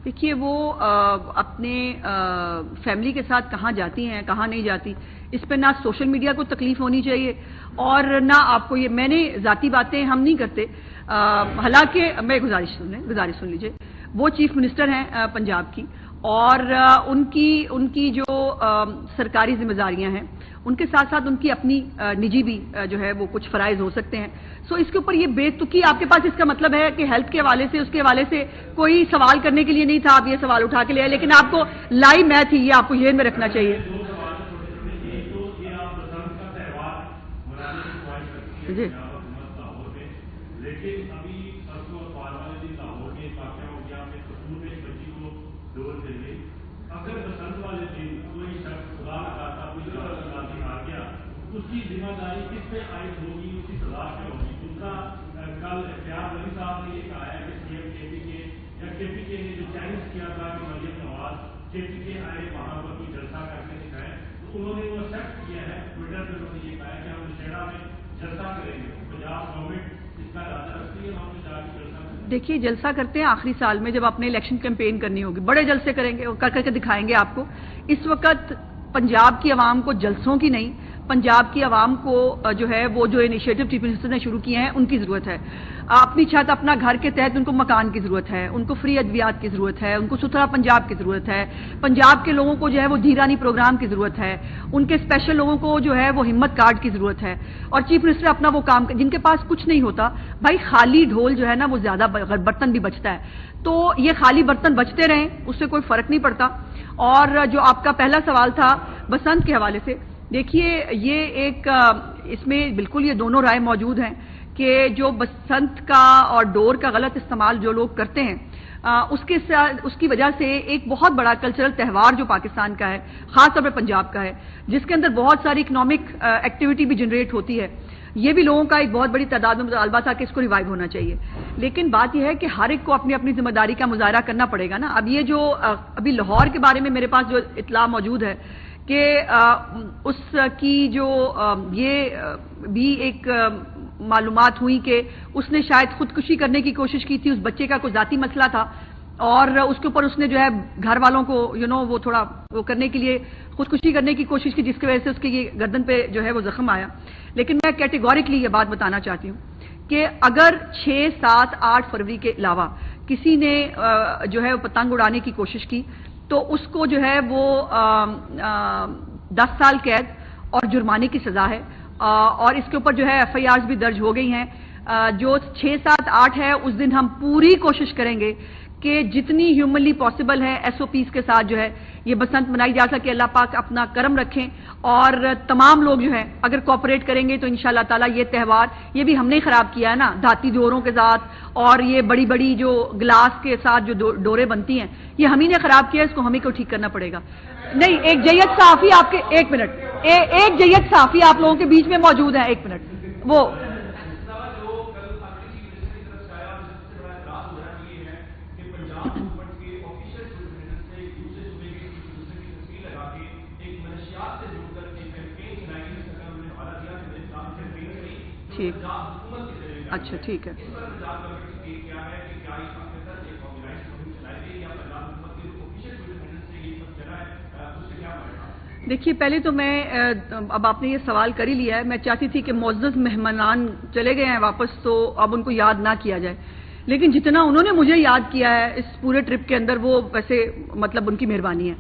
دیکھیے وہ اپنے فیملی کے ساتھ کہاں جاتی ہیں کہاں نہیں جاتی اس پہ نہ سوشل میڈیا کو تکلیف ہونی چاہیے اور نہ آپ کو یہ میں نے ذاتی باتیں ہم نہیں کرتے حالانکہ میں گزارش سن لیجئے وہ چیف منسٹر ہیں پنجاب کی اور ان کی جو سرکاری ذمہ داریاں ہیں ان کے ساتھ ساتھ ان کی اپنی نجی بھی جو ہے وہ کچھ فرائض ہو سکتے ہیں سو اس کے اوپر یہ بے تکی آپ کے پاس اس کا مطلب ہے کہ ہیلتھ کے حوالے سے اس کے حوالے سے کوئی سوال کرنے کے لیے نہیں تھا آپ یہ سوال اٹھا کے لے آئے لیکن آپ کو لائی میں تھی یہ آپ کو ذہن میں رکھنا چاہیے جی اس کی ذمہ داری کس پہ عائد ہوگی اس کی سزا کیا ہوگی دوسرا کل اختیار علی صاحب نے یہ کہا ہے کہ سی ایم کے پی کے یا کے پی کے نے جو چیلنج کیا تھا کہ مریم نواز کے پی کے آئے وہاں پر کوئی جلسہ کر کے دکھائے تو انہوں نے وہ ایکسپٹ کیا ہے ٹویٹر پہ انہوں نے یہ کہا ہے کہ ہم نشیڑا میں جلسہ کریں گے پنجاب گورنمنٹ اس کا ارادہ رکھتی ہے ہم نے جا کے جلسہ کریں دیکھیے جلسہ کرتے ہیں آخری سال میں جب اپنے الیکشن کیمپین کرنی ہوگی بڑے جلسے کریں گے کر کے دکھائیں گے آپ کو اس وقت پنجاب کی عوام کو جلسوں کی نہیں پنجاب کی عوام کو جو ہے وہ جو انیشیٹو چیف منسٹر نے شروع کیے ہیں ان کی ضرورت ہے اپنی چھت اپنا گھر کے تحت ان کو مکان کی ضرورت ہے ان کو فری ادویات کی ضرورت ہے ان کو ستھرا پنجاب کی ضرورت ہے پنجاب کے لوگوں کو جو ہے وہ دھیرانی پروگرام کی ضرورت ہے ان کے اسپیشل لوگوں کو جو ہے وہ ہمت کارڈ کی ضرورت ہے اور چیف منسٹر اپنا وہ کام جن کے پاس کچھ نہیں ہوتا بھائی خالی ڈھول جو ہے نا وہ زیادہ برتن بھی بچتا ہے تو یہ خالی برتن بچتے رہیں اس سے کوئی فرق نہیں پڑتا اور جو آپ کا پہلا سوال تھا بسنت کے حوالے سے دیکھیے یہ ایک اس میں بالکل یہ دونوں رائے موجود ہیں کہ جو بسنت کا اور ڈور کا غلط استعمال جو لوگ کرتے ہیں اس کی وجہ سے ایک بہت بڑا کلچرل تہوار جو پاکستان کا ہے خاص طور پہ پنجاب کا ہے جس کے اندر بہت ساری اکنامک ایکٹیویٹی بھی جنریٹ ہوتی ہے یہ بھی لوگوں کا ایک بہت بڑی تعداد میں مطالبہ تھا کہ اس کو ریوائیو ہونا چاہیے لیکن بات یہ ہے کہ ہر ایک کو اپنی اپنی ذمہ داری کا مظاہرہ کرنا پڑے گا نا اب یہ جو ابھی لاہور کے بارے میں میرے پاس جو اطلاع موجود ہے کہ اس کی جو یہ بھی ایک معلومات ہوئی کہ اس نے شاید خودکشی کرنے کی کوشش کی تھی اس بچے کا کوئی ذاتی مسئلہ تھا اور اس کے اوپر اس نے جو ہے گھر والوں کو وہ تھوڑا وہ کرنے کے لیے خودکشی کرنے کی کوشش کی جس کی وجہ سے اس کی یہ گردن پہ جو ہے وہ زخم آیا لیکن میں کیٹیگوریکلی یہ بات بتانا چاہتی ہوں کہ اگر 6, 7, 8 فروری کے علاوہ کسی نے جو ہے پتنگ اڑانے کی کوشش کی تو اس کو جو ہے وہ 10 سال قید اور جرمانے کی سزا ہے اور اس کے اوپر جو ہے ایف آئی آرز بھی درج ہو گئی ہیں جو 6, 7, 8 ہے اس دن ہم پوری کوشش کریں گے کہ جتنی ہیومنلی پاسبل ہے ایس او پیز کے ساتھ جو ہے یہ بسنت منائی جا سکے اللہ پاک اپنا کرم رکھیں اور تمام لوگ جو ہیں اگر کوآپریٹ کریں گے تو انشاءاللہ تعالیٰ یہ تہوار یہ بھی ہم نے خراب کیا ہے نا دھاتی ڈوروں کے ساتھ اور یہ بڑی بڑی جو گلاس کے ساتھ جو ڈوریں بنتی ہیں یہ ہم ہی نے خراب کیا ہے اس کو ہمیں کو ٹھیک کرنا پڑے گا نہیں ایک جیت صحافی آپ کے ایک منٹ ایک جیت صحافی آپ لوگوں کے بیچ میں موجود ہے ایک منٹ وہ ٹھیک اچھا ٹھیک ہے دیکھیے پہلے تو میں اب آپ نے یہ سوال کر ہی لیا ہے میں چاہتی تھی کہ معزز مہمانان چلے گئے ہیں واپس تو اب ان کو یاد نہ کیا جائے لیکن جتنا انہوں نے مجھے یاد کیا ہے اس پورے ٹرپ کے اندر وہ ویسے مطلب ان کی مہربانی ہے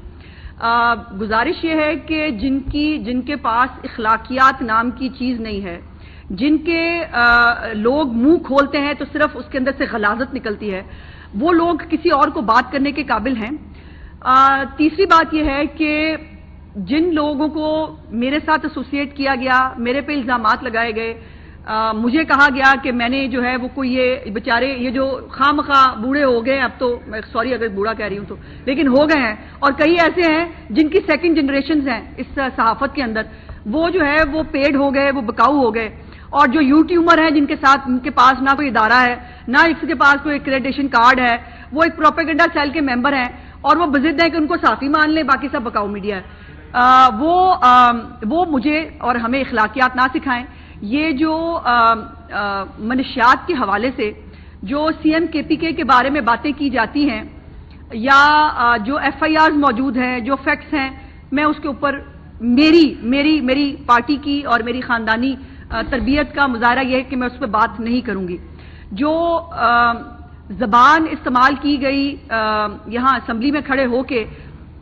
گزارش یہ ہے کہ جن کے پاس اخلاقیات نام کی چیز نہیں ہے جن کے لوگ منہ کھولتے ہیں تو صرف اس کے اندر سے غلاظت نکلتی ہے وہ لوگ کسی اور کو بات کرنے کے قابل ہیں تیسری بات یہ ہے کہ جن لوگوں کو میرے ساتھ ایسوسیٹ کیا گیا میرے پہ الزامات لگائے گئے مجھے کہا گیا کہ میں نے جو ہے وہ کوئی یہ بیچارے یہ جو خواہ مخواہ بوڑھے ہو گئے اب تو میں سوری اگر بوڑھا کہہ رہی ہوں تو لیکن ہو گئے ہیں اور کئی ایسے ہیں جن کی سیکنڈ جنریشنز ہیں اس صحافت کے اندر وہ جو ہے وہ پیڈ ہو گئے وہ بکاؤ ہو گئے اور جو یوٹیوبر ہیں جن کے ساتھ ان کے پاس نہ کوئی ادارہ ہے نہ اس کے پاس کوئی ایکریڈیشن کارڈ ہے وہ ایک پروپیگنڈا سیل کے ممبر ہیں اور وہ بضد ہیں کہ ان کو صحافی مان لیں، باقی سب بکاؤ میڈیا ہے. وہ مجھے اور ہمیں اخلاقیات نہ سکھائیں. یہ جو منشیات کے حوالے سے جو سی ایم کے پی کے بارے میں باتیں کی جاتی ہیں یا جو ایف آئی آرز موجود ہیں، جو فیکٹس ہیں، میں اس کے اوپر میری پارٹی کی اور میری خاندانی تربیت کا مظاہرہ یہ ہے کہ میں اس پہ بات نہیں کروں گی. جو زبان استعمال کی گئی یہاں اسمبلی میں کھڑے ہو کے،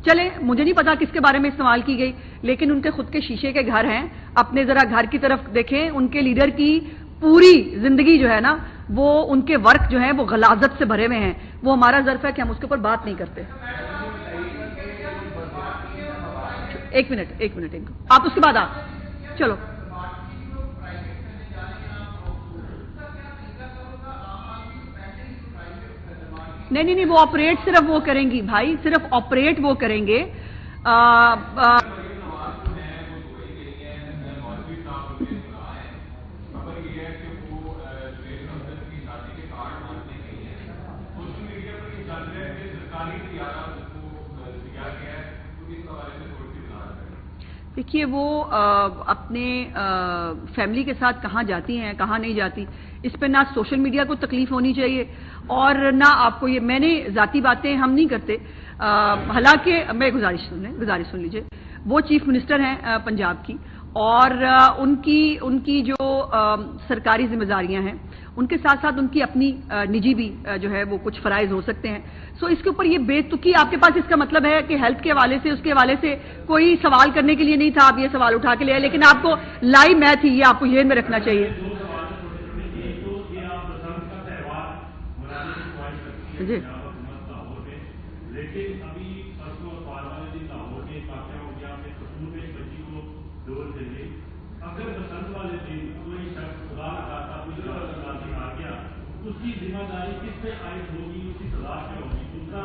چلے مجھے نہیں پتا کس کے بارے میں استعمال کی گئی، لیکن ان کے خود کے شیشے کے گھر ہیں. اپنے ذرا گھر کی طرف دیکھیں. ان کے لیڈر کی پوری زندگی جو ہے نا، وہ ان کے ورک جو ہیں وہ غلاظت سے بھرے ہوئے ہیں. وہ ہمارا ظرف ہے کہ ہم اس کے اوپر بات نہیں کرتے. ایک منٹ آپ اس کے بعد چلو. نہیں وہ آپریٹ صرف وہ کریں گی بھائی، صرف آپریٹ وہ کریں گے. دیکھیے وہ اپنے فیملی کے ساتھ کہاں جاتی ہیں کہاں نہیں جاتی، اس پہ نہ سوشل میڈیا کو تکلیف ہونی چاہیے اور نہ آپ کو. یہ میں نے ذاتی باتیں ہم نہیں کرتے. حالانکہ میں گزارش سن لیجیے. وہ چیف منسٹر ہیں پنجاب کی اور ان کی جو سرکاری ذمہ داریاں ہیں ان کے ساتھ ساتھ ان کی اپنی نجی بھی جو ہے وہ کچھ فرائض ہو سکتے ہیں. سو اس کے اوپر یہ بے تکی آپ کے پاس اس کا مطلب ہے کہ ہیلتھ کے حوالے سے اس کے حوالے سے کوئی سوال کرنے کے لیے نہیں تھا. آپ یہ سوال اٹھا کے لے آئے، لیکن آپ کو لائیو میچ ہی یہ آپ کو ذہن میں رکھنا چاہیے. جی لیکن ابھی پرسوں اور پار والے دن لاہور میں ایک واقعہ ہو گیا، اپنے کشمیر میں ایک بچی کو ڈور دے گئی. اگر بسنت والے دن کوئی شخص خدا نہ خاصا کوئی غلطی آ گیا، اس کی ذمہ داری کس پہ عائد ہوگی، اس کی سزا کیا ہوگی. دوسرا،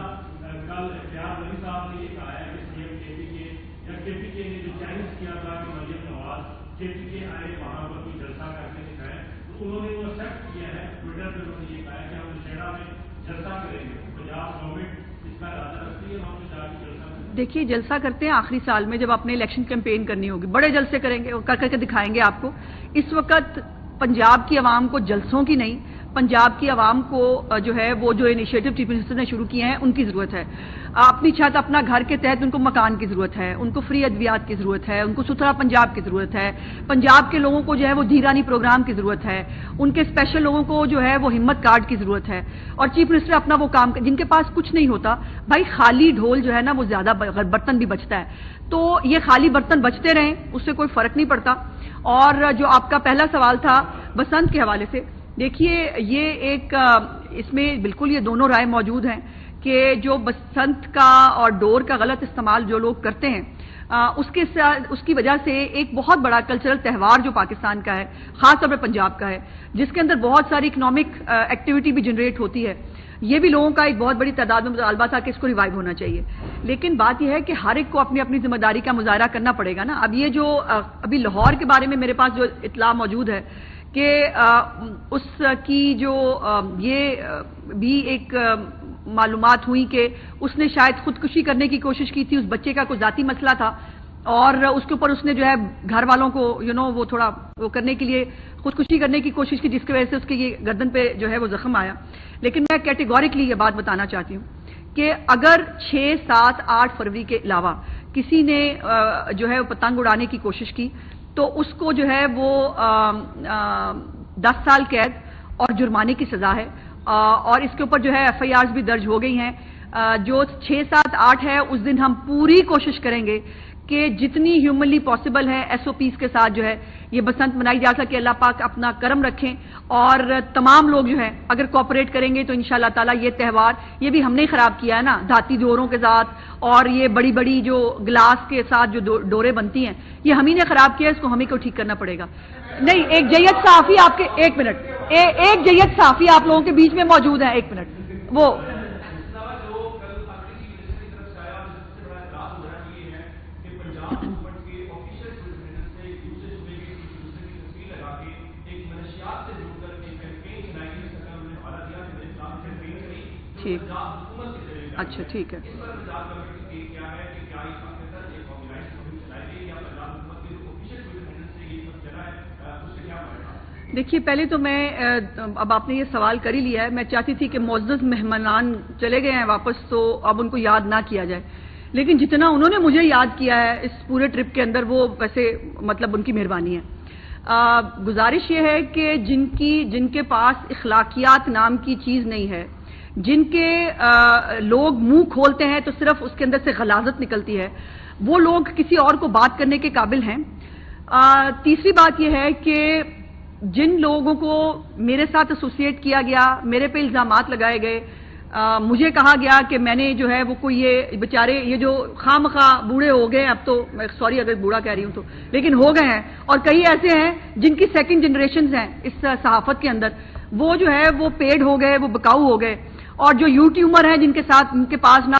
کل اختیار ولی صاحب نے یہ کہا ہے کہ سی ایم کے پی کے نے جو چیلنج کیا تھا کہ مریم نواز کے پی کے آئے وہاں پر کوئی جلسہ کر کے دکھائے، تو انہوں نے وہ ایکسیپٹ کیا ہے. ٹویٹر پہ انہوں نے یہ کہا ہے کہ ہم نوشہرہ میں جلسہ کریں گے. پنجاب گورنمنٹ اس کا ارادہ رکھتی ہے وہاں پہ جا کے جلسہ. دیکھیے جلسہ کرتے ہیں آخری سال میں جب اپنے الیکشن کیمپین کرنی ہوگی، بڑے جلسے کریں گے، کر کے دکھائیں گے آپ کو. اس وقت پنجاب کی عوام کو جلسوں کی نہیں، پنجاب کی عوام کو جو ہے وہ جو انیشیٹو چیف منسٹر نے شروع کیے ہیں ان کی ضرورت ہے. اپنی چھت اپنا گھر کے تحت ان کو مکان کی ضرورت ہے، ان کو فری ادویات کی ضرورت ہے، ان کو ستھرا پنجاب کی ضرورت ہے، پنجاب کے لوگوں کو جو ہے وہ دھیرانی پروگرام کی ضرورت ہے، ان کے اسپیشل لوگوں کو جو ہے وہ ہمت کارڈ کی ضرورت ہے. اور چیف منسٹر اپنا وہ کام جن کے پاس کچھ نہیں ہوتا بھائی، خالی ڈھول جو ہے نا وہ زیادہ برتن بھی بچتا ہے. تو یہ خالی برتن بچتے رہیں، اس سے کوئی فرق نہیں پڑتا. اور جو آپ کا پہلا سوال تھا بسنت کے حوالے سے، دیکھیے یہ ایک اس میں بالکل یہ دونوں رائے موجود ہیں کہ جو بسنت کا اور ڈور کا غلط استعمال جو لوگ کرتے ہیں اس کی وجہ سے ایک بہت بڑا کلچرل تہوار جو پاکستان کا ہے، خاص طور پہ پنجاب کا ہے، جس کے اندر بہت ساری اکنامک ایکٹیویٹی بھی جنریٹ ہوتی ہے، یہ بھی لوگوں کا ایک بہت بڑی تعداد میں مطالبہ تھا کہ اس کو ریوائیو ہونا چاہیے. لیکن بات یہ ہے کہ ہر ایک کو اپنی اپنی ذمہ داری کا مظاہرہ کرنا پڑے گا نا. اب یہ جو ابھی لاہور کے بارے میں میرے پاس جو اطلاع موجود ہے کہ اس کی جو یہ بھی ایک معلومات ہوئی کہ اس نے شاید خودکشی کرنے کی کوشش کی تھی. اس بچے کا کوئی ذاتی مسئلہ تھا اور اس کے اوپر اس نے جو ہے گھر والوں کو وہ تھوڑا وہ کرنے کے لیے خودکشی کرنے کی کوشش کی، جس کی وجہ سے اس کے یہ گردن پہ جو ہے وہ زخم آیا. لیکن میں کیٹیگوریکلی یہ بات بتانا چاہتی ہوں کہ اگر 6، 7، 8 فروری کے علاوہ کسی نے جو ہے وہ پتنگ اڑانے کی کوشش کی تو اس کو جو ہے وہ 10 سال قید اور جرمانے کی سزا ہے. اور اس کے اوپر جو ہے ایف آئی آرز بھی درج ہو گئی ہیں. جو 6، 7، 8 ہے اس دن ہم پوری کوشش کریں گے کہ جتنی ہیومنلی پاسبل ہے ایس او پیز کے ساتھ جو ہے یہ بسنت منائی جا سکے. اللہ پاک اپنا کرم رکھیں اور تمام لوگ جو ہیں اگر کوآپریٹ کریں گے تو انشاءاللہ تعالیٰ یہ تہوار، یہ بھی ہم نے خراب کیا ہے نا دھاتی ڈوروں کے ساتھ اور یہ بڑی بڑی جو گلاس کے ساتھ جو ڈوریں بنتی ہیں یہ ہم ہی نے خراب کیا ہے، اس کو ہمیں کو ٹھیک کرنا پڑے گا. نہیں، ایک جیت صحافی آپ کے ایک جیت صحافی آپ لوگوں کے بیچ میں موجود ہیں. 1 منٹ وہ ٹھیک، اچھا ٹھیک ہے. دیکھیے پہلے تو میں اب آپ نے یہ سوال کر ہی لیا ہے، میں چاہتی تھی کہ معزز مہمانان چلے گئے ہیں واپس تو اب ان کو یاد نہ کیا جائے، لیکن جتنا انہوں نے مجھے یاد کیا ہے اس پورے ٹرپ کے اندر وہ ویسے مطلب ان کی مہربانی ہے۔ گزارش یہ ہے کہ جن کے پاس اخلاقیات نام کی چیز نہیں ہے، جن کے لوگ منہ کھولتے ہیں تو صرف اس کے اندر سے غلاظت نکلتی ہے، وہ لوگ کسی اور کو بات کرنے کے قابل ہیں۔ تیسری بات یہ ہے کہ جن لوگوں کو میرے ساتھ ایسوسیٹ کیا گیا، میرے پہ الزامات لگائے گئے، مجھے کہا گیا کہ میں نے جو ہے وہ کوئی یہ بیچارے یہ جو خواہ مخواہ بوڑھے ہو گئے، اب تو میں سوری اگر بوڑھا کہہ رہی ہوں تو، لیکن ہو گئے ہیں، اور کئی ایسے ہیں جن کی سیکنڈ جنریشنز ہیں اس صحافت کے اندر، وہ جو ہے وہ پیڈ ہو گئے، وہ بکاؤ ہو گئے، اور جو یوٹیوبر ہیں جن کے ساتھ ان کے پاس نہ